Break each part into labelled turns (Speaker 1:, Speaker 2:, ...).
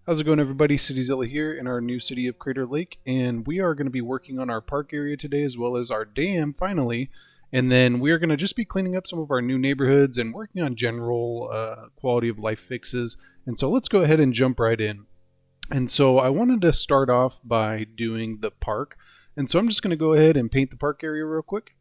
Speaker 1: How's it going, everybody? CityZilla here in our new city of Crater Lake, and we are going to be working on our park area today as well as our dam finally. And then we are going to just be cleaning up some of our new neighborhoods and working on general quality of life fixes. And so let's go ahead and jump right in. And so I wanted to start off by doing the park. And so I'm just going to go ahead and paint the park area real quick.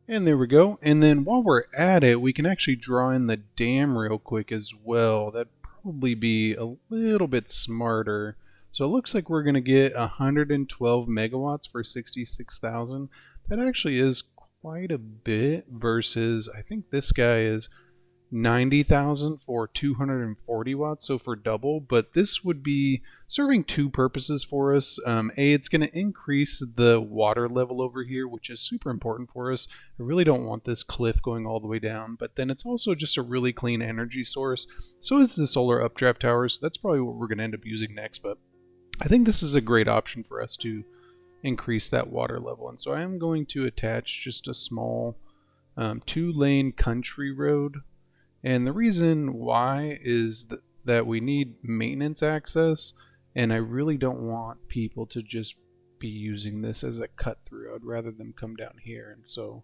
Speaker 1: And there we go. And then while we're at it, we can actually draw in the dam real quick as well. That'd probably be a little bit smarter. So it looks like we're going to get 112 megawatts for 66,000. That actually is quite a bit versus, I think this guy is 90,000 for 240 watts, so for double. But this would be serving two purposes for us. It's going to increase the water level over here, which is super important for us. I really don't want this cliff going all the way down, but then it's also just a really clean energy source. So is the solar updraft towers. That's probably what we're going to end up using next, but I think this is a great option for us to increase that water level. And so I am going to attach just a small 2-lane country road. And the reason why is that we need maintenance access, and I really don't want people to just be using this as a cut through. I'd rather them come down here. And so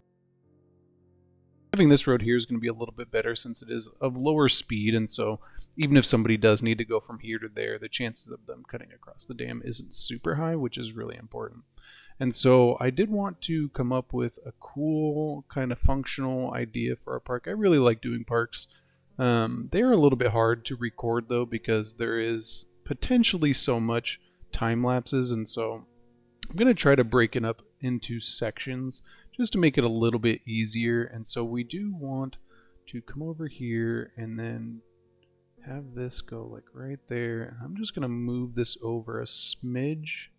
Speaker 1: having this road here is going to be a little bit better since it is of lower speed. And so even if somebody does need to go from here to there, the chances of them cutting across the dam isn't super high, which is really important. And so I did want to come up with a cool kind of functional idea for our park. I really like doing parks. They are a little bit hard to record though, because there is potentially so much time lapses. And so I'm going to try to break it up into sections just to make it a little bit easier. And so we do want to come over here and then have this go like right there. I'm just going to move this over a smidge.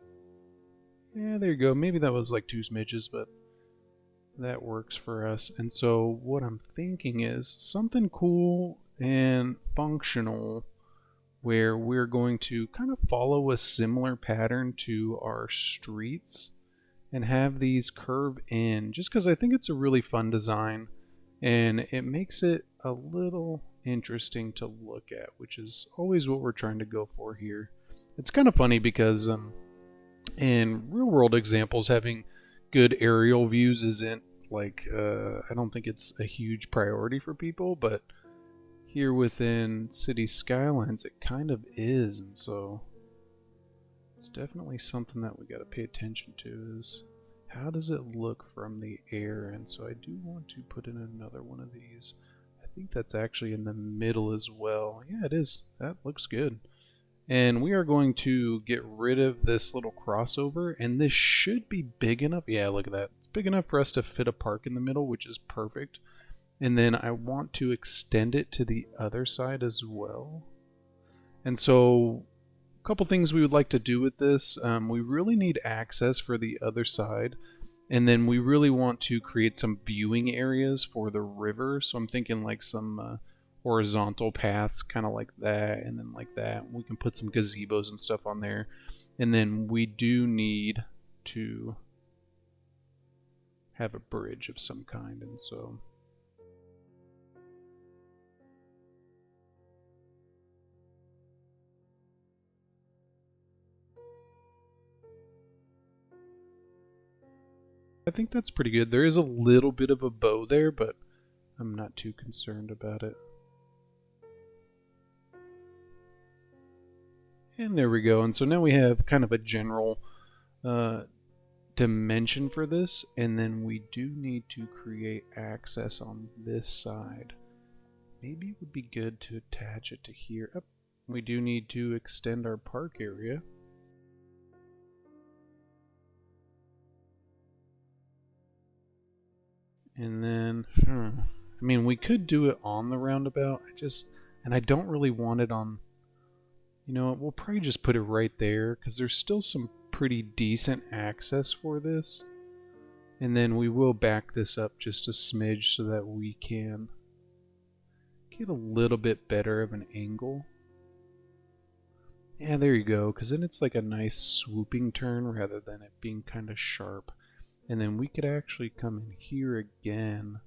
Speaker 1: Yeah, there you go. Maybe that was like 2 smidges, but that works for us. And so what I'm thinking is something cool and functional where we're going to kind of follow a similar pattern to our streets and have these curve in, just because I think it's a really fun design and it makes it a little interesting to look at, which is always what we're trying to go for here. It's kind of funny because in real world examples, having good aerial views isn't like I don't think it's a huge priority for people, but here within City Skylines it kind of is. And so it's definitely something that we got to pay attention to, is how does it look from the air. And so I do want to put in another one of these. I think that's actually in the middle as well. Yeah, it is. That looks good. And we are going to get rid of this little crossover, and this should be big enough. Yeah, look at that. It's big enough for us to fit a park in the middle, which is perfect. And then I want to extend it to the other side as well. And so a couple things we would like to do with this. We really need access for the other side. And then we really want to create some viewing areas for the river. So I'm thinking like some horizontal paths, kind of like that, and then like that. We can put some gazebos and stuff on there. And then we do need to have a bridge of some kind. And so I think that's pretty good. There is a little bit of a bow there, but I'm not too concerned about it. And there we go. And so now we have kind of a general dimension for this. And then we do need to create access on this side. Maybe it would be good to attach it to here. Oh, we do need to extend our park area. And then, I mean, we could do it on the roundabout. And I don't really want it on. You know what, we'll probably just put it right there because there's still some pretty decent access for this. And then we will back this up just a smidge so that we can get a little bit better of an angle. Yeah, there you go, because then it's like a nice swooping turn rather than it being kind of sharp. And then we could actually come in here again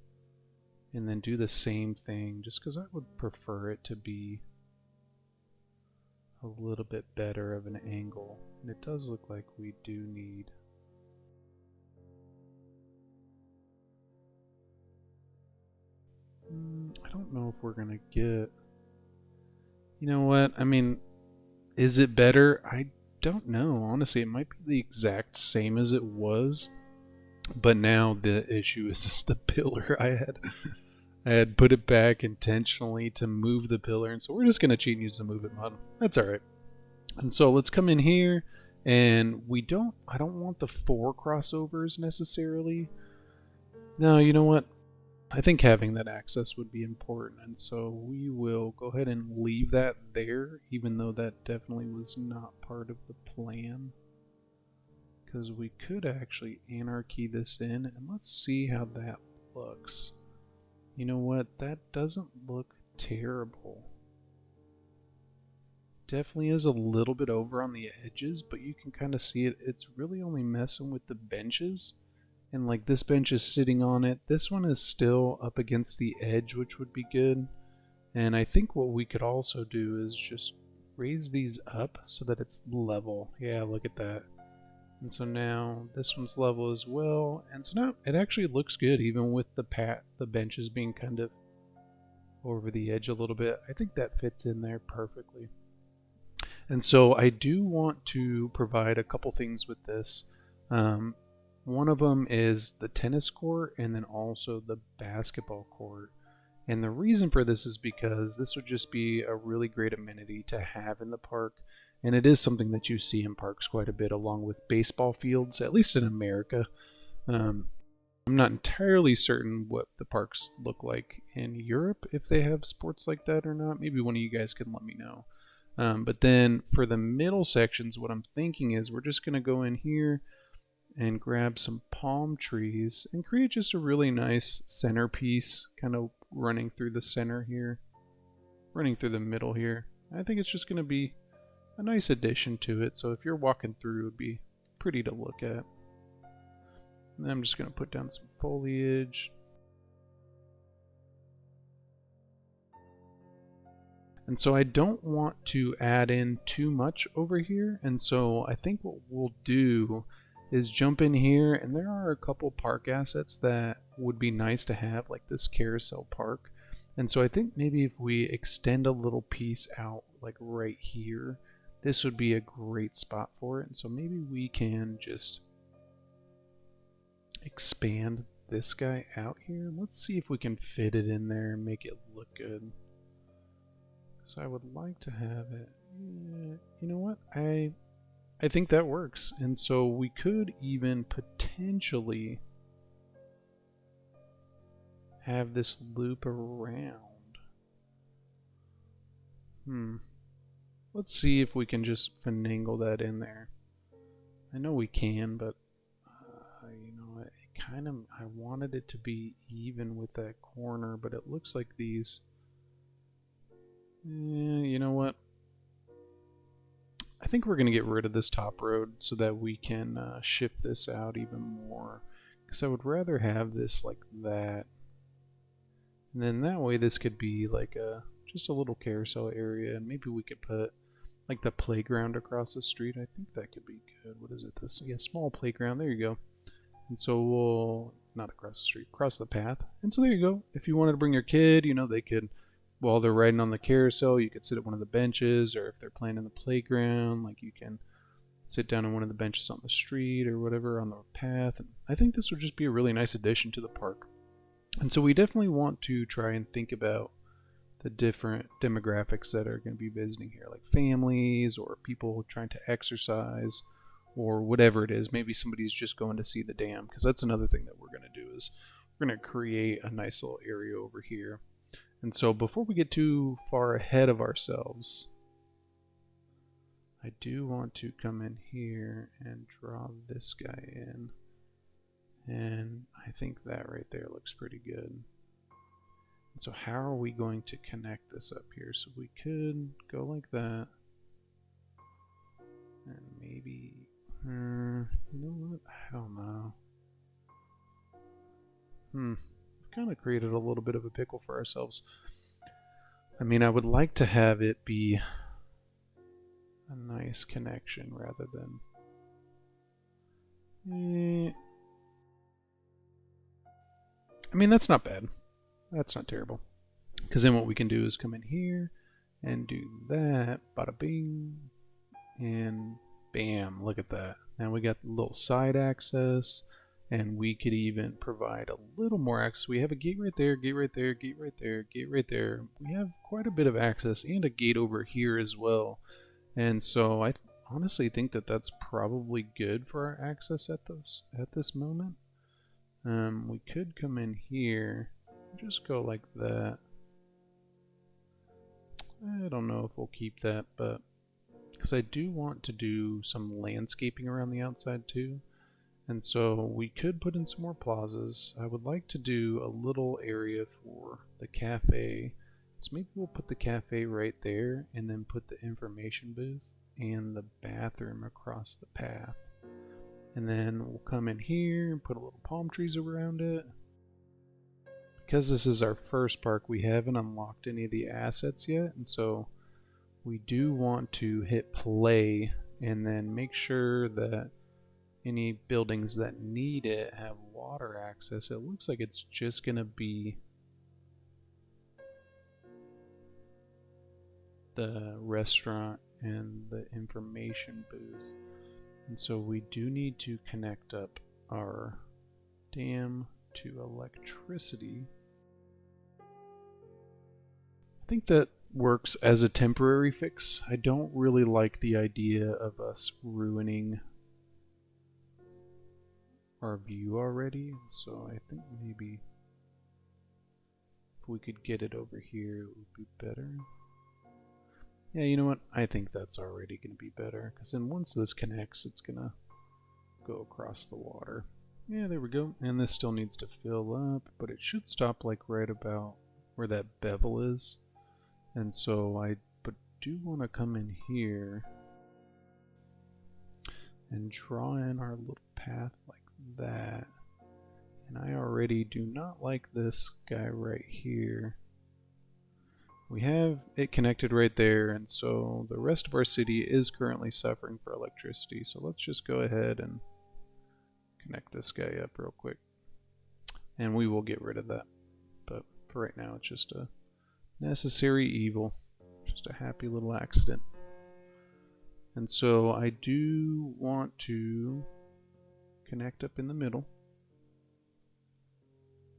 Speaker 1: and then do the same thing, just because I would prefer it to be a little bit better of an angle. And it does look like we do need I don't know if we're gonna get, you know what, I mean, is it better? I don't know. Honestly, it might be the exact same as it was, but now the issue is just the pillar. I had put it back intentionally to move the pillar, and so we're just gonna cheat and use the move it mod. That's all right. And so let's come in here, and I don't want the 4 crossovers necessarily. No, you know what? I think having that access would be important, and so we will go ahead and leave that there, even though that definitely was not part of the plan. Because we could actually anarchy this in, and let's see how that looks. You know what? That doesn't look terrible. Definitely is a little bit over on the edges, but you can kind of see it. It's really only messing with the benches. And like this bench is sitting on it. This one is still up against the edge, which would be good. And I think what we could also do is just raise these up so that it's level. Yeah, look at that. And so now this one's level as well. And so now it actually looks good, even with the benches being kind of over the edge a little bit. I think that fits in there perfectly. And so I do want to provide a couple things with this. One of them is the tennis court and then also the basketball court. And the reason for this is because this would just be a really great amenity to have in the park. And it is something that you see in parks quite a bit, along with baseball fields, at least in America. I'm not entirely certain what the parks look like in Europe, if they have sports like that or not. Maybe one of you guys can let me know. But then for the middle sections, what I'm thinking is we're just going to go in here and grab some palm trees and create just a really nice centerpiece, kind of running through the center here, running through the middle here. I think it's just going to be a nice addition to it, so if you're walking through, it would be pretty to look at. And I'm just going to put down some foliage. And so I don't want to add in too much over here, and so I think what we'll do is jump in here, and there are a couple park assets that would be nice to have, like this carousel park. And so I think maybe if we extend a little piece out like right here, this would be a great spot for it. And so maybe we can just expand this guy out here. Let's see if we can fit it in there and make it look good. So I would like to have it. Yeah, you know what? I think that works. And so we could even potentially have this loop around. Let's see if we can just finagle that in there. I know we can, but you know, it kind of, I wanted it to be even with that corner, but it looks like these, you know what? I think we're going to get rid of this top road so that we can shift this out even more. Because I would rather have this like that. And then that way this could be like just a little carousel area. And maybe we could put like the playground across the street. I think that could be good. What is it? This, yeah, small playground. There you go. And so we'll, not across the street, across the path. And so there you go. If you wanted to bring your kid, you know, they could, while they're riding on the carousel, you could sit at one of the benches, or if they're playing in the playground, like you can sit down on one of the benches on the street or whatever on the path. And I think this would just be a really nice addition to the park. And so we definitely want to try and think about the different demographics that are going to be visiting here, like families or people trying to exercise or whatever it is. Maybe somebody's just going to see the dam, because that's another thing that we're going to do is we're going to create a nice little area over here. And so before we get too far ahead of ourselves, I do want to come in here and draw this guy in. And I think that right there looks pretty good. And so how are we going to connect this up here? So we could go like that. And maybe, you know what? I don't know. kind of created a little bit of a pickle for ourselves. I mean, I would like to have it be a nice connection rather than... I mean, that's not bad. That's not terrible. Because then what we can do is come in here and do that. Bada bing. And bam, look at that. Now we got a little side access. And we could even provide a little more access. We have a gate right there, gate right there, gate right there, gate right there. We have quite a bit of access and a gate over here as well. And so I honestly think that that's probably good for our access at this moment. We could come in here, just go like that. I don't know if we'll keep that, but because I do want to do some landscaping around the outside too. And so we could put in some more plazas. I would like to do a little area for the cafe. So maybe we'll put the cafe right there and then put the information booth and the bathroom across the path. And then we'll come in here and put a little palm trees around it. Because this is our first park, we haven't unlocked any of the assets yet. And so we do want to hit play and then make sure that any buildings that need it have water access. It looks like it's just going to be the restaurant and the information booth. And so we do need to connect up our dam to electricity. I think that works as a temporary fix. I don't really like the idea of us ruining our view already, so I think maybe if we could get it over here it would be better. Yeah, you know what? I think that's already going to be better, because then once this connects, it's going to go across the water. Yeah, there we go. And this still needs to fill up, but it should stop like right about where that bevel is. And so I do want to come in here and draw in our little path like that. And I already do not like this guy right here. We have it connected right there, and so the rest of our city is currently suffering for electricity. So let's just go ahead and connect this guy up real quick. And we will get rid of that. But for right now, it's just a necessary evil. Just a happy little accident. And so I do want to connect up in the middle.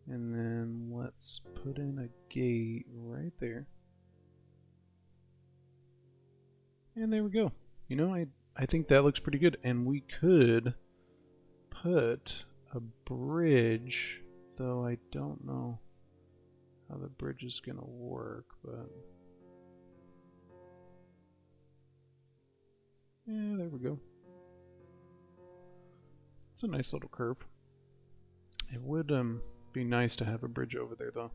Speaker 1: And then let's put in a gate right there. And there we go. You know, I think that looks pretty good. And we could put a bridge, though I don't know how the bridge is going to work, but yeah, there we go. It's a nice little curve. It would be nice to have a bridge over there, though,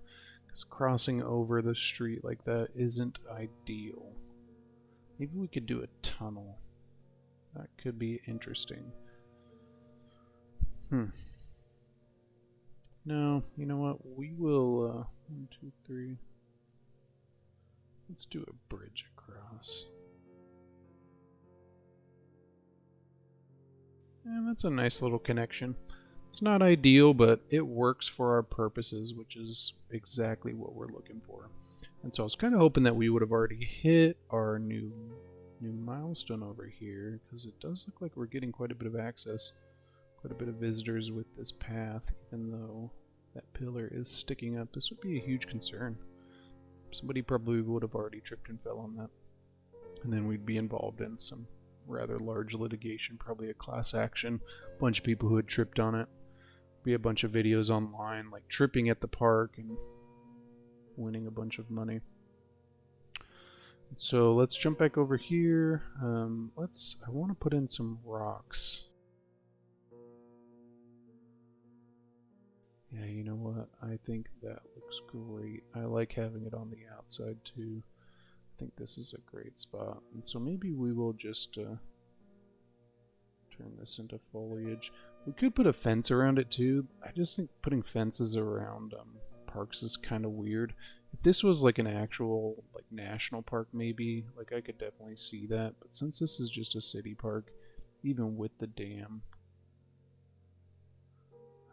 Speaker 1: because crossing over the street like that isn't ideal. Maybe we could do a tunnel. That could be interesting. No, you know what? We will, 1, 2, 3. Let's do a bridge across. And that's a nice little connection. It's not ideal, but it works for our purposes, which is exactly what we're looking for. And so I was kind of hoping that we would have already hit our new milestone over here, because it does look like we're getting quite a bit of access, quite a bit of visitors with this path, even though that pillar is sticking up. This would be a huge concern. Somebody probably would have already tripped and fell on that. And then we'd be involved in some rather large litigation, probably a class action, a bunch of people who had tripped on it. Be a bunch of videos online, like tripping at the park and winning a bunch of money. So let's jump back over here. I want to put in some rocks. Yeah, you know what? I think that looks great. I like having it on the outside too. I think this is a great spot. And so maybe we will just turn this into foliage. We could put a fence around it too. I just think putting fences around parks is kind of weird. If this was like an actual like national park, maybe like I could definitely see that. But since this is just a city park, even with the dam,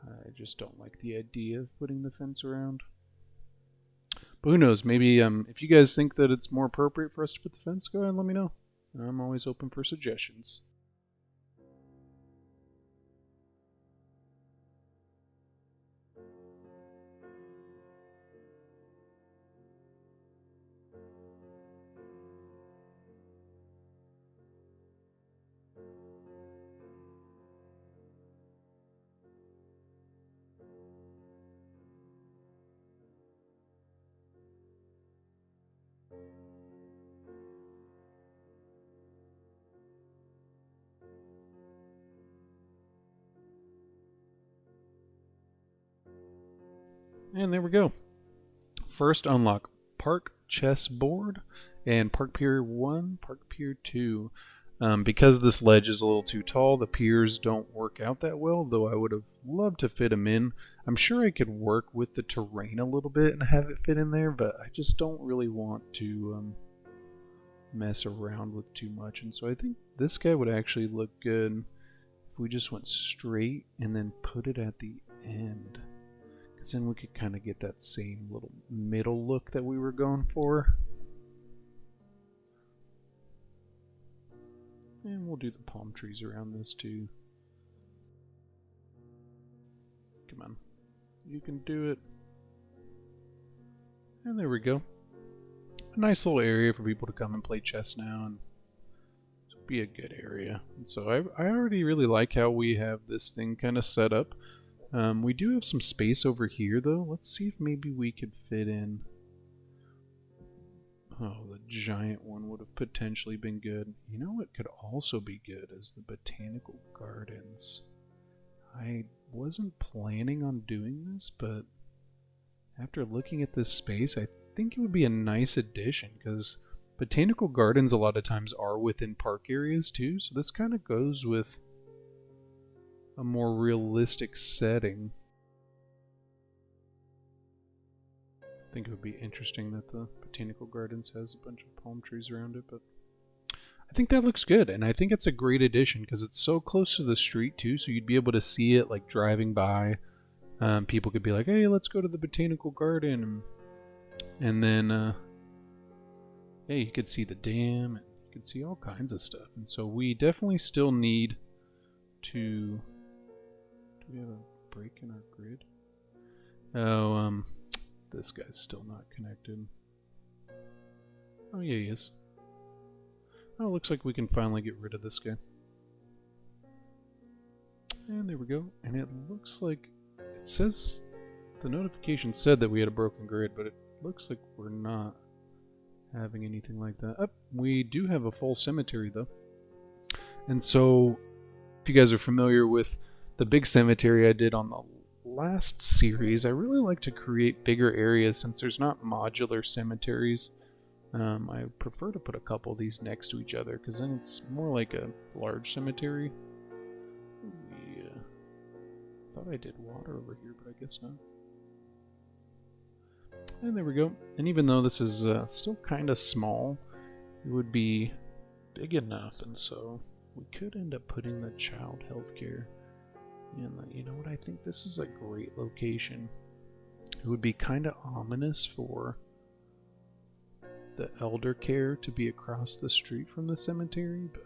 Speaker 1: I just don't like the idea of putting the fence around. But who knows? Maybe if you guys think that it's more appropriate for us to put the fence, go ahead and let me know. I'm always open for suggestions. And there we go. First unlock Park Chessboard and Park Pier 1, Park Pier 2. Because this ledge is a little too tall, the piers don't work out that well, though I would have loved to fit them in. I'm sure I could work with the terrain a little bit and have it fit in there, but I just don't really want to mess around with too much. And so I think this guy would actually look good if we just went straight and then put it at the end. Because then we could kind of get that same little middle look that we were going for. And we'll do the palm trees around this too. Come on. You can do it. And there we go. A nice little area for people to come and play chess now, and be a good area. And so I already really like how we have this thing kind of set up. We do have some space over here though. Let's see if maybe we could fit in. Oh, the giant one would have potentially been good. You know what could also be good is the Botanical Gardens. I wasn't planning on doing this, but after looking at this space, I think it would be a nice addition, because Botanical Gardens a lot of times are within park areas too, so this kind of goes with a more realistic setting. I think it would be interesting that the Botanical Gardens has a bunch of palm trees around it, but I think that looks good, and I think it's a great addition because it's so close to the street too, so you'd be able to see it like driving by. People could be like, hey, let's go to the Botanical Garden, and then yeah, you could see the dam, and you could see all kinds of stuff. And so we definitely still need to... Do we have a break in our grid? Oh, this guy's still not connected. Oh, yeah, he is. Oh, looks like we can finally get rid of this guy. And there we go. And it looks like... It says... The notification said that we had a broken grid, but it looks like we're not having anything like that. Oh, we do have a full cemetery, though. And so, if you guys are familiar with the big cemetery I did on the last series, I really like to create bigger areas since there's not modular cemeteries. I prefer to put a couple of these next to each other because then it's more like a large cemetery. Yeah. Thought I did water over here, but I guess not. And there we go. And even though this is still kind of small, it would be big enough, and so we could end up putting the child healthcare. And you know what? I think this is a great location. It would be kind of ominous for the elder care to be across the street from the cemetery, but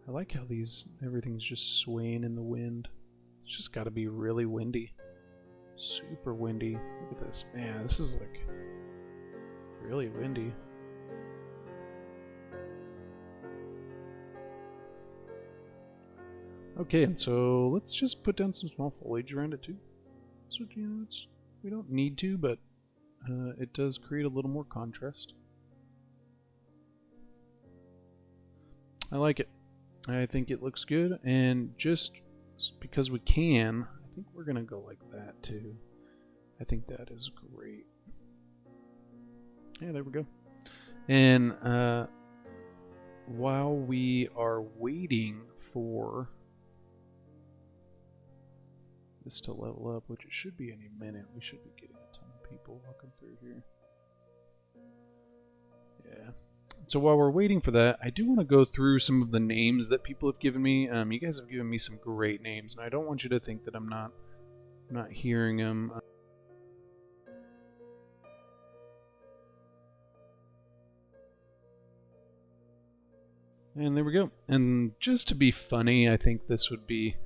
Speaker 1: I like how everything's just swaying in the wind. It's just got to be really windy. Super windy. Look at this. Man, this is like really windy. Okay, and so let's just put down some small foliage around it too. So, you know, we don't need to, but it does create a little more contrast. I like it. I think it looks good, and just because we can, I think we're gonna go like that too. I think that is great. Yeah, there we go. And while we are waiting for this to level up, which it should be any minute, we should be getting a ton of people walking through here. Yeah. So while we're waiting for that, I do want to go through some of the names that people have given me. You guys have given me some great names, and I don't want you to think that I'm not hearing them. And there we go. And just to be funny, I think this would be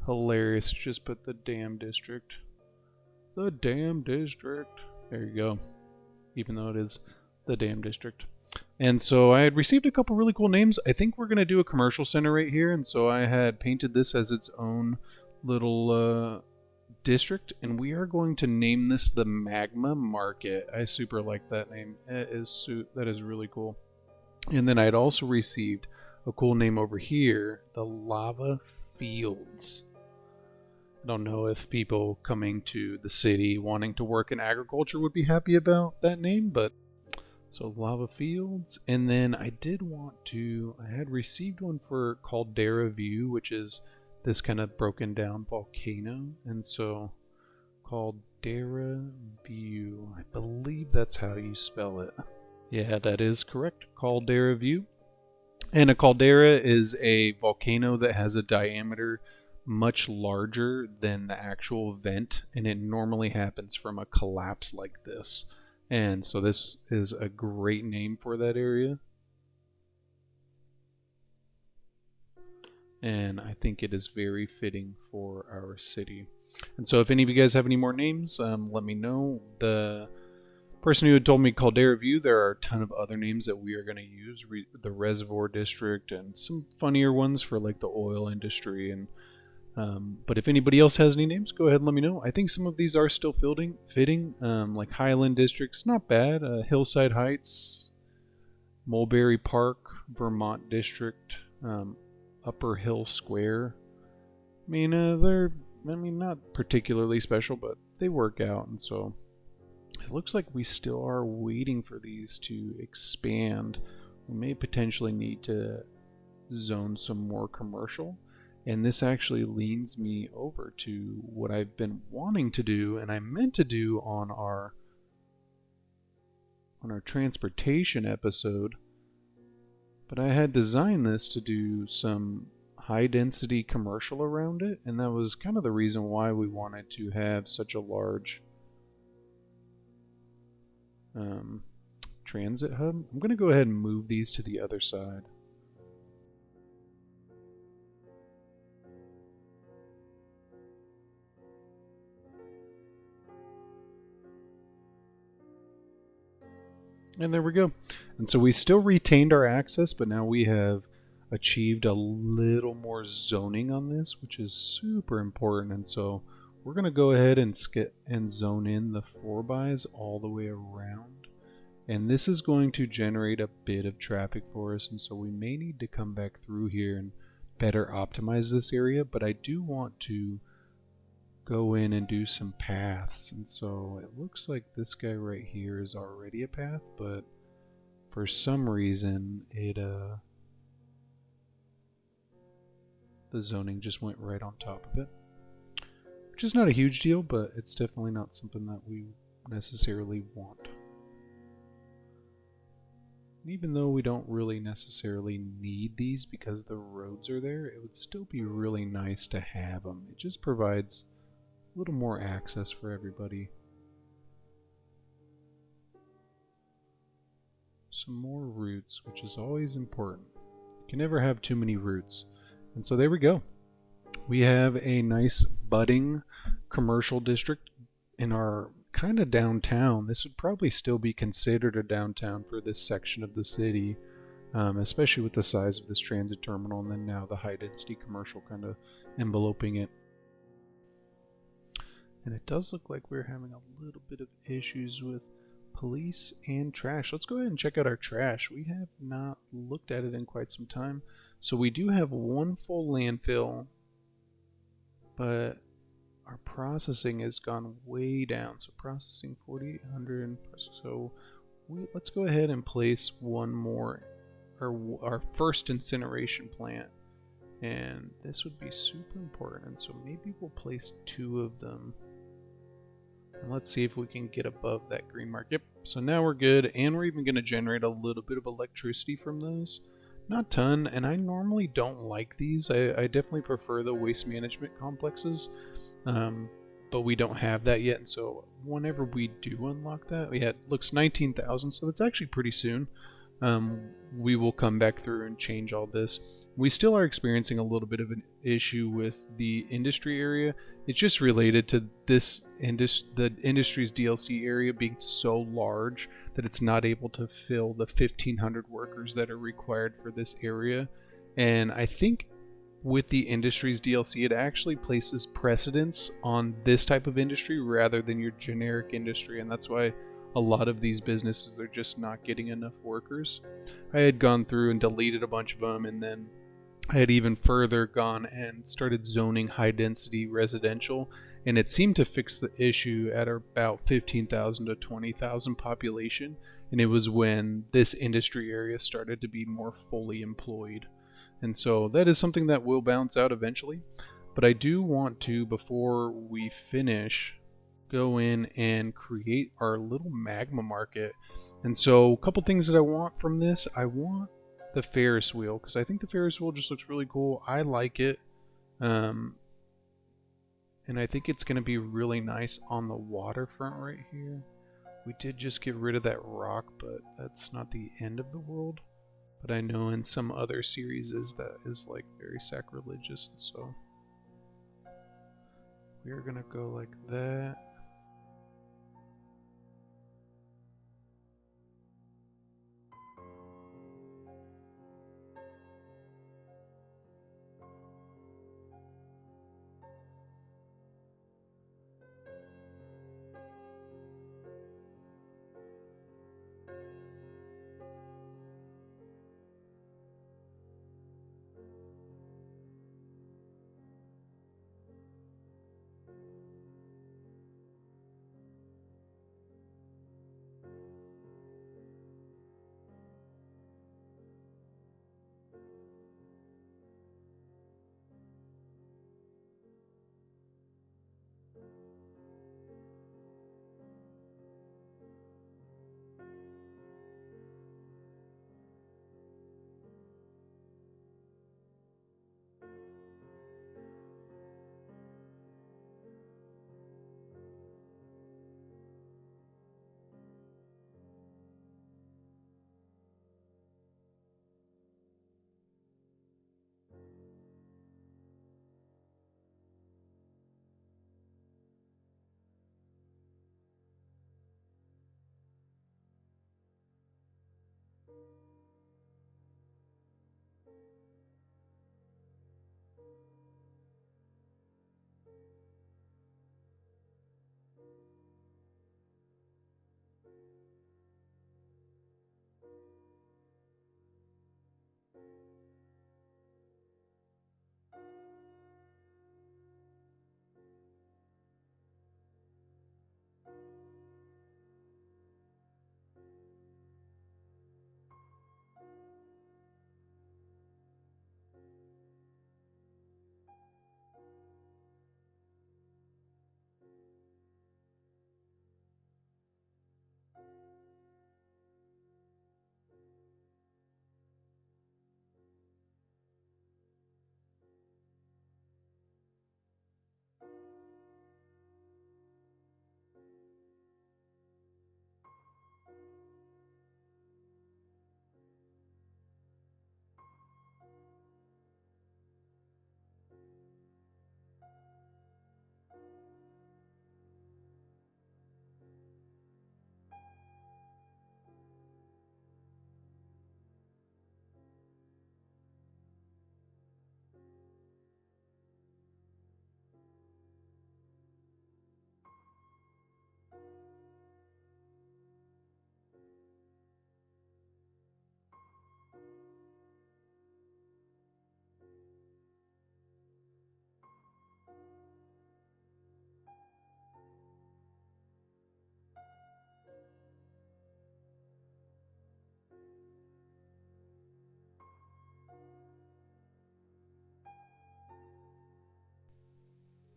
Speaker 1: hilarious. Just put the damn district. The damn district. There you go. Even though it is the damn district. And so I had received a couple really cool names. I think we're going to do a commercial center right here. And so I had painted this as its own little district. And we are going to name this the Magma Market. I super like that name. That is really cool. And then I'd also received a cool name over here, the Lava Fields. I don't know if people coming to the city wanting to work in agriculture would be happy about that name, but so Lava Fields. And then I had received one for Caldera View, which is this kind of broken down volcano. And so Caldera View, I believe that's how you spell it. Yeah, that is correct. Caldera View. And a caldera is a volcano that has a diameter much larger than the actual vent, and it normally happens from a collapse like this. And so this is a great name for that area. And I think it is very fitting for our city. And so if any of you guys have any more names, let me know. The person who had told me Caldera View, there are a ton of other names that we are going to use. The Reservoir District and some funnier ones for like the oil industry. And but if anybody else has any names, go ahead and let me know. I think some of these are still fitting. Like Highland District's not bad. Hillside Heights, Mulberry Park, Vermont District, Upper Hill Square. I mean, they're not particularly special, but they work out. And so it looks like we still are waiting for these to expand. We may potentially need to zone some more commercial. And this actually leads me over to what I've been wanting to do, and I meant to do on our transportation episode. But I had designed this to do some high density commercial around it, and that was kind of the reason why we wanted to have such a large transit hub. I'm going to go ahead and move these to the other side. And there we go. And so we still retained our access, but now we have achieved a little more zoning on this, which is super important. And so we're going to go ahead and zone in the 4xs all the way around. And this is going to generate a bit of traffic for us. And so we may need to come back through here and better optimize this area. But I do want to go in and do some paths. And so it looks like this guy right here is already a path, but for some reason the zoning just went right on top of it, which is not a huge deal, but it's definitely not something that we necessarily want. And even though we don't really necessarily need these because the roads are there, it would still be really nice to have them. It just provides a little more access for everybody. Some more routes, which is always important. You can never have too many routes. And so there we go. We have a nice budding commercial district in our kind of downtown. This would probably still be considered a downtown for this section of the city, especially with the size of this transit terminal and then now the high density commercial kind of enveloping it. And it does look like we're having a little bit of issues with police and trash. Let's go ahead and check out our trash. We have not looked at it in quite some time. So we do have one full landfill, but our processing has gone way down. So processing 4,800. So let's go ahead and place one more our first incineration plant, and this would be super important. So maybe we'll place 2 of them. And let's see if we can get above that green mark. Yep, so now we're good, and we're even going to generate a little bit of electricity from those. Not a ton, and I normally don't like these. I definitely prefer the waste management complexes, but we don't have that yet, and so whenever we do unlock that, yeah, it looks 19,000, so that's actually pretty soon. We will come back through and change all this. We still are experiencing a little bit of an issue with the industry area. It's just related to the industry's DLC area being so large that it's not able to fill the 1,500 workers that are required for this area. And I think with the industry's DLC, it actually places precedence on this type of industry rather than your generic industry, and that's why a lot of these businesses are just not getting enough workers. I had gone through and deleted a bunch of them, and then I had even further gone and started zoning high density residential, and it seemed to fix the issue at about 15,000 to 20,000 population, and it was when this industry area started to be more fully employed. And so that is something that will balance out eventually, but I do want to, before we finish, go in and create our little Magma Market. And so a couple things that I want from this. I want the Ferris Wheel, because I think the Ferris Wheel just looks really cool. I like it. And I think it's going to be really nice on the waterfront right here. We did just get rid of that rock, but that's not the end of the world. But I know in some other series that is like very sacrilegious, and so we're going to go like that.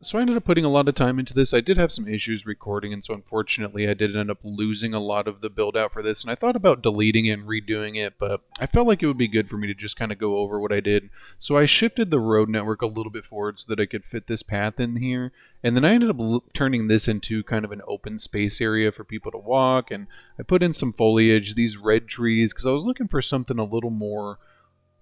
Speaker 1: So I ended up putting a lot of time into this. I did have some issues recording, and so unfortunately I did end up losing a lot of the build out for this. And I thought about deleting it and redoing it, but I felt like it would be good for me to just kind of go over what I did. So I shifted the road network a little bit forward so that I could fit this path in here. And then I ended up turning this into kind of an open space area for people to walk. And I put in some foliage, these red trees, because I was looking for something a little more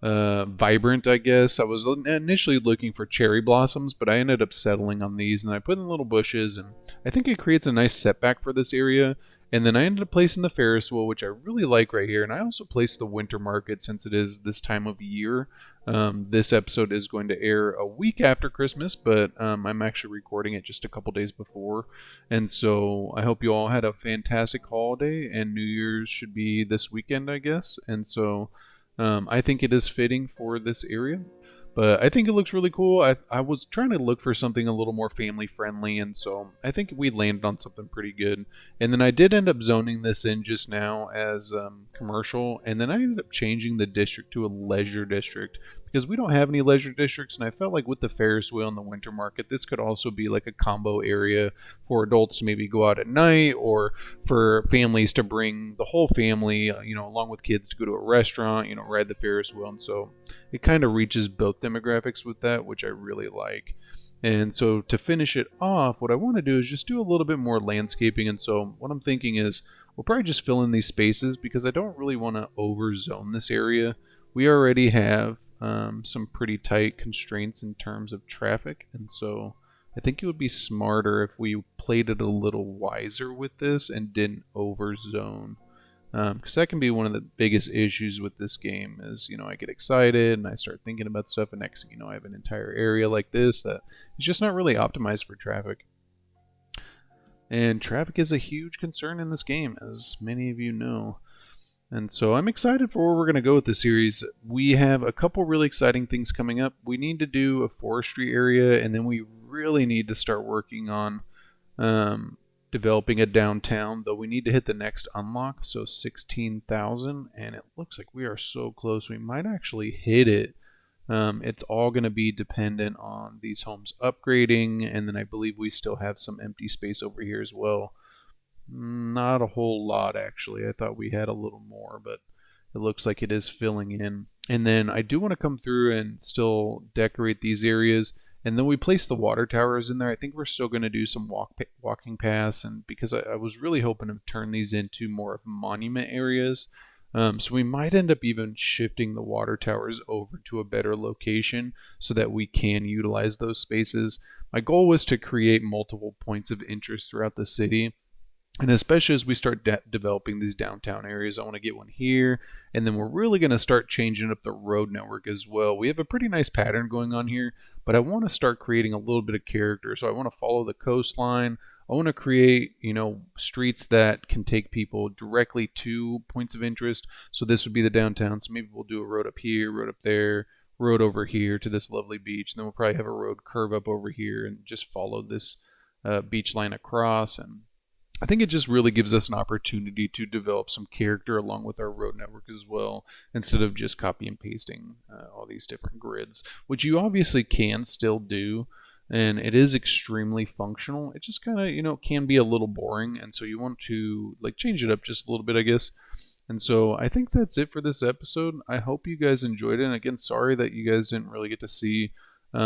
Speaker 1: vibrant, I guess. I was initially looking for cherry blossoms, but I ended up settling on these, and I put in little bushes, and I think it creates a nice setback for this area. And then I ended up placing the Ferris Wheel, which I really like right here, and I also placed the Winter Market since it is this time of year. This episode is going to air a week after Christmas, but I'm actually recording it just a couple days before. And so I hope you all had a fantastic holiday, and New Year's should be this weekend, I guess. And so I think it is fitting for this area, but I think it looks really cool. I was trying to look for something a little more family friendly, and so I think we landed on something pretty good. And then I did end up zoning this in just now as commercial, and then I ended up changing the district to a leisure district because we don't have any leisure districts, and I felt like with the Ferris Wheel and the Winter Market, this could also be like a combo area for adults to maybe go out at night, or for families to bring the whole family, along with kids, to go to a restaurant, ride the Ferris Wheel. And so it kind of reaches both demographics with that, which I really like. And so to finish it off, what I want to do is just do a little bit more landscaping. And so what I'm thinking is we'll probably just fill in these spaces because I don't really want to overzone this area. We already have some pretty tight constraints in terms of traffic, and so I think it would be smarter if we played it a little wiser with this and didn't overzone, because that can be one of the biggest issues with this game is, I get excited and I start thinking about stuff, and next thing you know, I have an entire area like this that is just not really optimized for traffic. And traffic is a huge concern in this game, as many of you know. And so I'm excited for where we're going to go with the series. We have a couple really exciting things coming up. We need to do a forestry area, and then we really need to start working on developing a downtown, though we need to hit the next unlock, so 16,000, and it looks like we are so close. We might actually hit it. It's all going to be dependent on these homes upgrading, and then I believe we still have some empty space over here as well. Not a whole lot, actually. I thought we had a little more, but it looks like it is filling in. And then I do want to come through and still decorate these areas. And then we place the water towers in there. I think we're still going to do some walking paths, and because I was really hoping to turn these into more of monument areas. So we might end up even shifting the water towers over to a better location so that we can utilize those spaces. My goal was to create multiple points of interest throughout the city. And especially as we start developing these downtown areas, I want to get one here. And then we're really going to start changing up the road network as well. We have a pretty nice pattern going on here, but I want to start creating a little bit of character. So I want to follow the coastline. I want to create, streets that can take people directly to points of interest. So this would be the downtown. So maybe we'll do a road up here, road up there, road over here to this lovely beach. And then we'll probably have a road curve up over here and just follow this beach line across. And I think it just really gives us an opportunity to develop some character along with our road network as well, instead of just copy and pasting all these different grids, which you obviously can still do, and it is extremely functional. It just kind of, can be a little boring, and so you want to change it up just a little bit, I guess. And so I think that's it for this episode. I hope you guys enjoyed it, and again, sorry that you guys didn't really get to see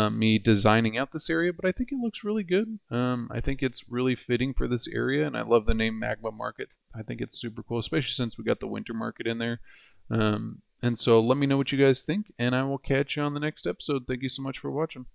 Speaker 1: me designing out this area, but I think it looks really good. I think it's really fitting for this area, and I love the name Magma Market. I think it's super cool, especially since we got the Winter Market in there. And so let me know what you guys think, and I will catch you on the next episode. Thank you so much for watching.